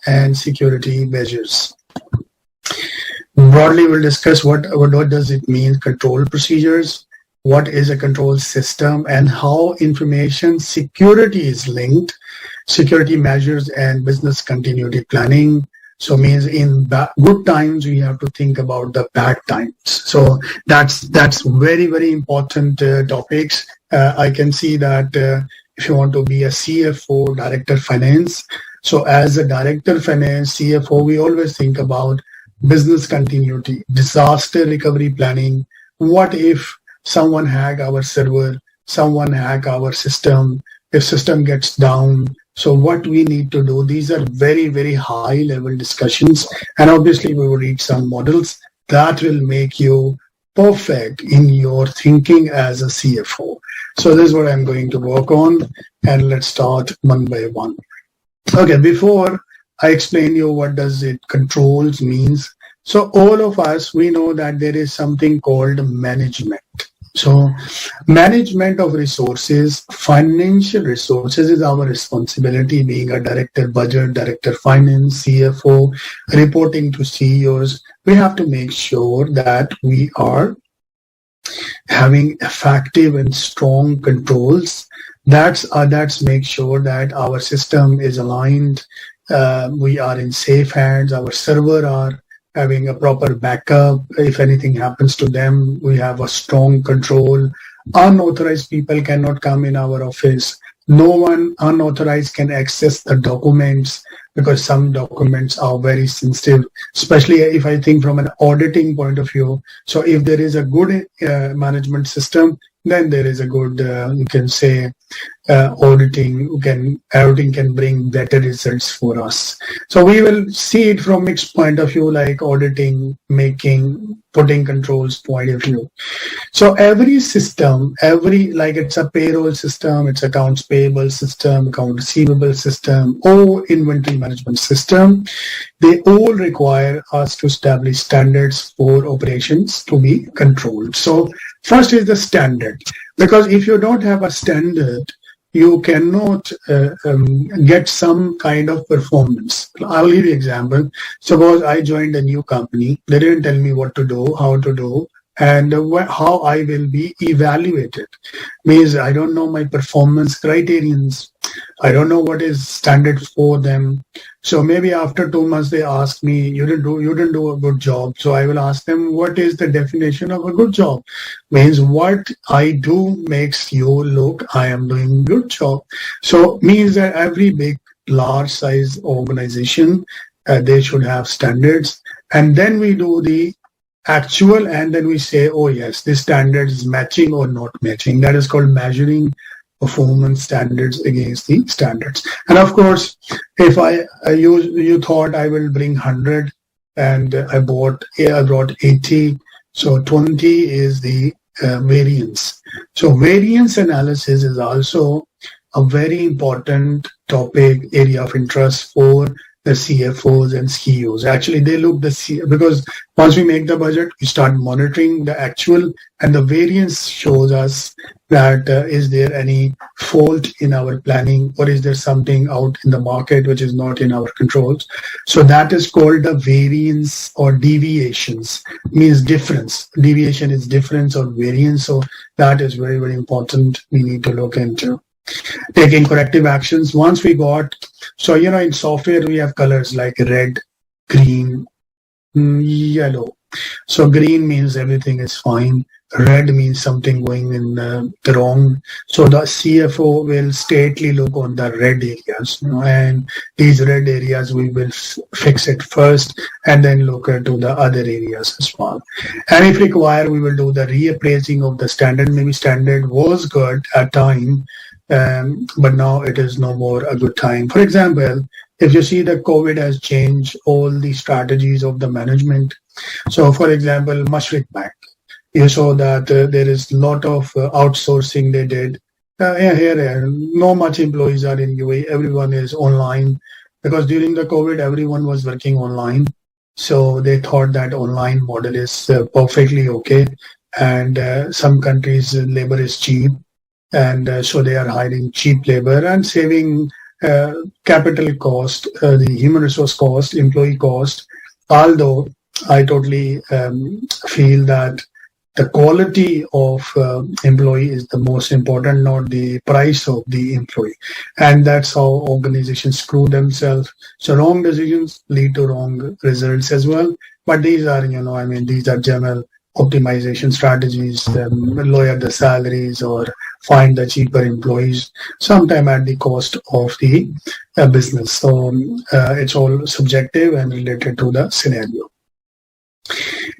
and security measures. Broadly, we'll discuss what does it mean, control procedures, what is a control system, and how information security is linked, security measures and business continuity planning. So means in good times, we have to think about the bad times. So that's very, very important topics. I can see that if you want to be a CFO, Director Finance, so as a Director Finance, CFO, we always think about business continuity, disaster recovery planning. What if someone hack our server, someone hack our system, if system gets down? So what we need to do, these are very, very high level discussions. And obviously we will read some models that will make you perfect in your thinking as a CFO. So this is what I'm going to work on, and let's start one by one. Okay, before I explain you what does it controls means. So all of us, we know that there is something called management. So management of resources, financial resources is our responsibility, being a director budget, director finance, CFO, reporting to CEOs. We have to make sure that we are having effective and strong controls. That's make sure that our system is aligned. We are in safe hands. Our server are having a proper backup. If anything happens to them, we have a strong control. Unauthorized people cannot come in our office. No one unauthorized can access the documents, because some documents are very sensitive, especially if I think from an auditing point of view. So if there is a good management system, then there is a good, you can say, auditing can bring better results for us. So we will see it from mixed point of view, like auditing, putting controls point of view. So every system, like it's a payroll system, it's accounts payable system, account receivable system, or inventory management system, they all require us to establish standards for operations to be controlled. So first is the standard, because if you don't have a standard, you cannot get some kind of performance. I'll give you an example. Suppose I joined a new company. They didn't tell me what to do, how to do, and how I will be evaluated. Means I don't know my performance criterions. I don't know what is standard for them. So maybe after 2 months they ask me, you didn't do a good job. So I will ask them, what is the definition of a good job? Means what I do makes you look I am doing good job. So means that every big, large size organization, they should have standards. And then we do the actual, and then we say, oh yes, this standard is matching or not matching. That is called measuring performance standards against the standards. And of course, if you thought I will bring 100 and I brought 80, so 20 is the variance. So variance analysis is also a very important topic, area of interest for the CFOs and CEOs. Actually, they look because once we make the budget, we start monitoring the actual, and the variance shows us that is there any fault in our planning, or is there something out in the market which is not in our controls. So that is called the variance or deviations, means difference. Deviation is difference or variance. So that is very, very important. We need to look into taking corrective actions. Once we got, so in software we have colors like red, green, yellow. So green means everything is fine. Red means something going in the wrong. So the CFO will straightly look on the red areas, and these red areas we will fix it first, and then look into the other areas as well. And if required, we will do the reappraising of the standard. Maybe standard was good at time, but now it is no more a good time. For example, if you see that COVID has changed all the strategies of the management. So for example, Mashriq Bank, you saw that there is a lot of outsourcing they did. Here, no much employees are in UAE. Everyone is online, because during the COVID, everyone was working online. So they thought that online model is perfectly okay. And some countries, labor is cheap. And so they are hiring cheap labor and saving capital cost, the human resource cost, employee cost, although I totally feel that the quality of employee is the most important, not the price of the employee. And that's how organizations screw themselves. So wrong decisions lead to wrong results as well. But these are, these are general optimization strategies, lower the salaries or find the cheaper employees, sometime at the cost of the business. So it's all subjective and related to the scenario.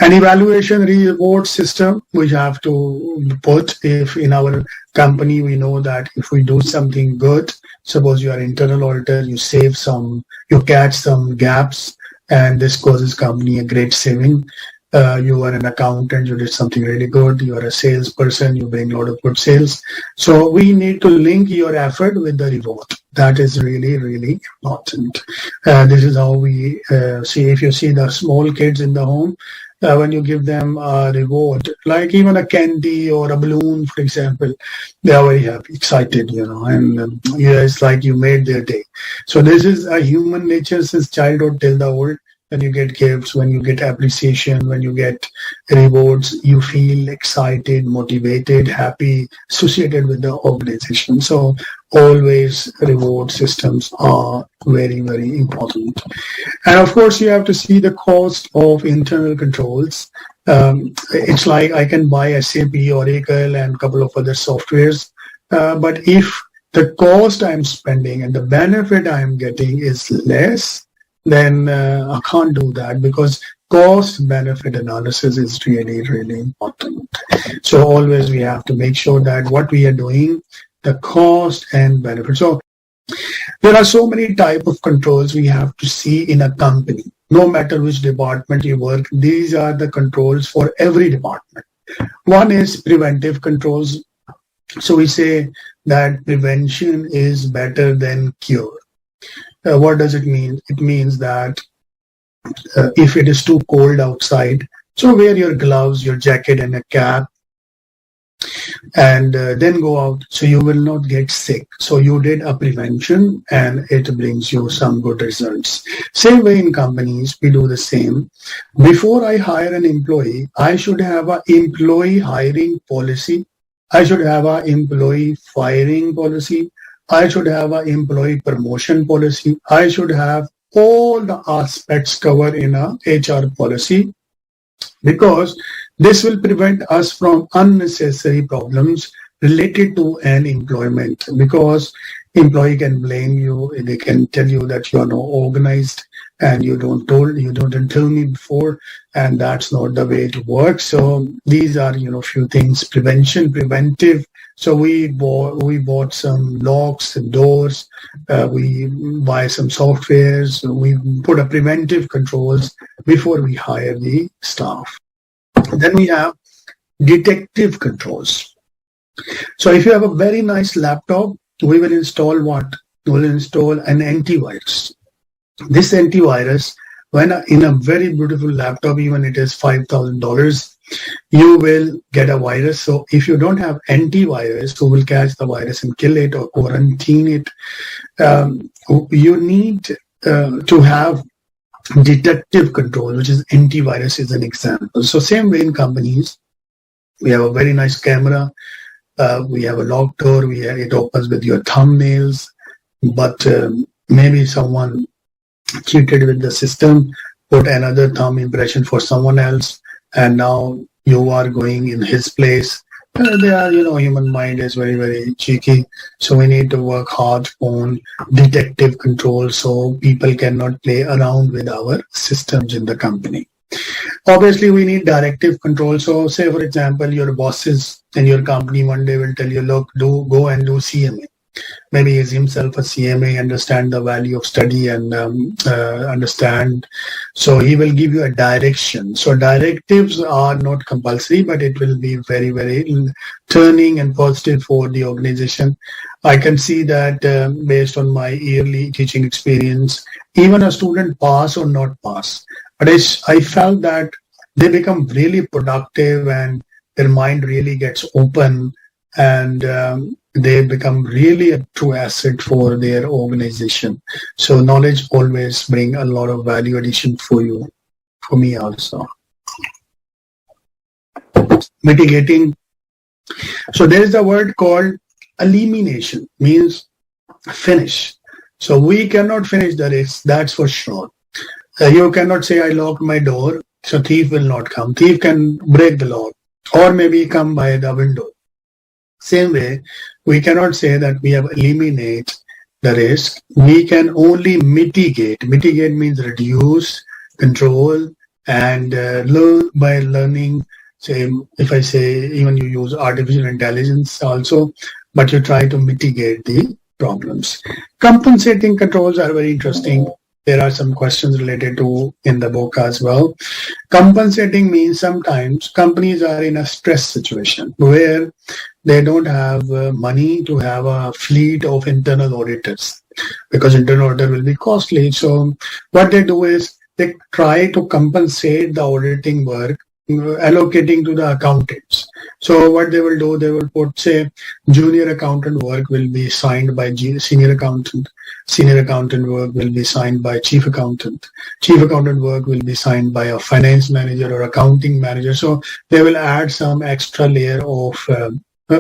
An evaluation reward system we have to put. If in our company we know that if we do something good, suppose you are internal auditor, you save some, you catch some gaps, and this causes company a great saving. You are an accountant, you did something really good, you are a salesperson, you bring a lot of good sales. So we need to link your effort with the reward. That is really, really important. This is how we see, if you see the small kids in the home, when you give them a reward, like even a candy or a balloon, for example, they are very happy, excited, and it's like you made their day. So this is a human nature since childhood till the old. When you get gifts, when you get appreciation, when you get rewards, you feel excited, motivated, happy, associated with the organization. So always reward systems are very, very important. And of course, you have to see the cost of internal controls. It's like I can buy SAP, Oracle, and a couple of other softwares. But if the cost I'm spending and the benefit I'm getting is less, then I can't do that, because cost-benefit analysis is really, really important. So always we have to make sure that what we are doing, the cost and benefit. So there are so many types of controls we have to see in a company. No matter which department you work, these are the controls for every department. One is preventive controls. So we say that prevention is better than cure. What does it mean? It means that if it is too cold outside, so wear your gloves, your jacket and a cap, and then go out so you will not get sick. So you did a prevention and it brings you some good results. Same way in companies, we do the same. Before I hire an employee, I should have an employee hiring policy. I should have an employee firing policy. I should have an employee promotion policy. I should have all the aspects covered in a HR policy, because this will prevent us from unnecessary problems related to an employment, because employee can blame you. They can tell you that you are not organized and you didn't tell me before, and that's not the way it works. So these are few things. Preventive. So we bought some locks and doors, we buy some softwares, we put a preventive controls before we hire the staff. Then we have detective controls. So if you have a very nice laptop, we will install what? We will install an antivirus. This antivirus, when in a very beautiful laptop, even it is $5,000, you will get a virus. So if you don't have antivirus who will catch the virus and kill it or quarantine it, you need to have detective control, which is antivirus is an example. So same way in companies, we have a very nice camera, we have a locked door, it opens with your thumbnails, but maybe someone cheated with the system, put another thumb impression for someone else, and now you are going in his place. They are, human mind is very, very cheeky. So we need to work hard on detective control so people cannot play around with our systems in the company. Obviously, we need directive control. So say, for example, your bosses in your company one day will tell you, look, go and do CMA. Maybe he is himself a CMA, understand the value of study and understand. So he will give you a direction. So directives are not compulsory, but it will be very, very turning and positive for the organization. I can see that based on my yearly teaching experience, even a student pass or not pass. But I felt that they become really productive and their mind really gets open, and they become really a true asset for their organization. So knowledge always bring a lot of value addition for you, for me also. Mitigating. So there is a word called elimination, means finish. So we cannot finish the risk, that's for sure. You cannot say, I locked my door, so thief will not come. Thief can break the lock or maybe come by the window. Same way, we cannot say that we have eliminated the risk. We can only mitigate. Mitigate means reduce, control, and learn by learning. Say, if I say even you use artificial intelligence also, but you try to mitigate the problems. Compensating controls are very interesting. There are some questions related to in the book as well. Compensating means sometimes companies are in a stress situation where they don't have money to have a fleet of internal auditors because internal auditor will be costly. So what they do is they try to compensate the auditing work allocating to the accountants. So what they will do, they will put, say, junior accountant work will be signed by senior accountant. Senior accountant work will be signed by chief accountant. Chief accountant work will be signed by a finance manager or accounting manager. So they will add some extra layer of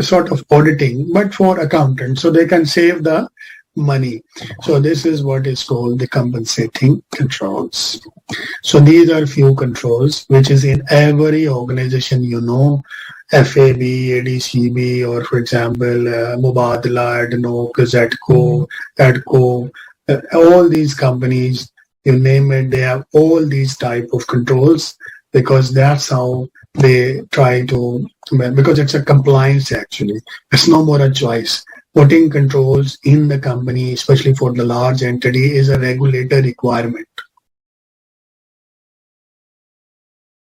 sort of auditing, but for accountants, so they can save the money. So this is what is called the compensating controls. So these are few controls which is in every organization, you know, FAB, ADCB, or for example, Mubadala, 𝐁𝐞𝐫𝐳𝐿, 𝐒𝐜𝐿, all these companies, you name it, they have all these type of controls because that's how they try to, because it's a compliance actually. It's no more a choice. Putting controls in the company, especially for the large entity, is a regulatory requirement.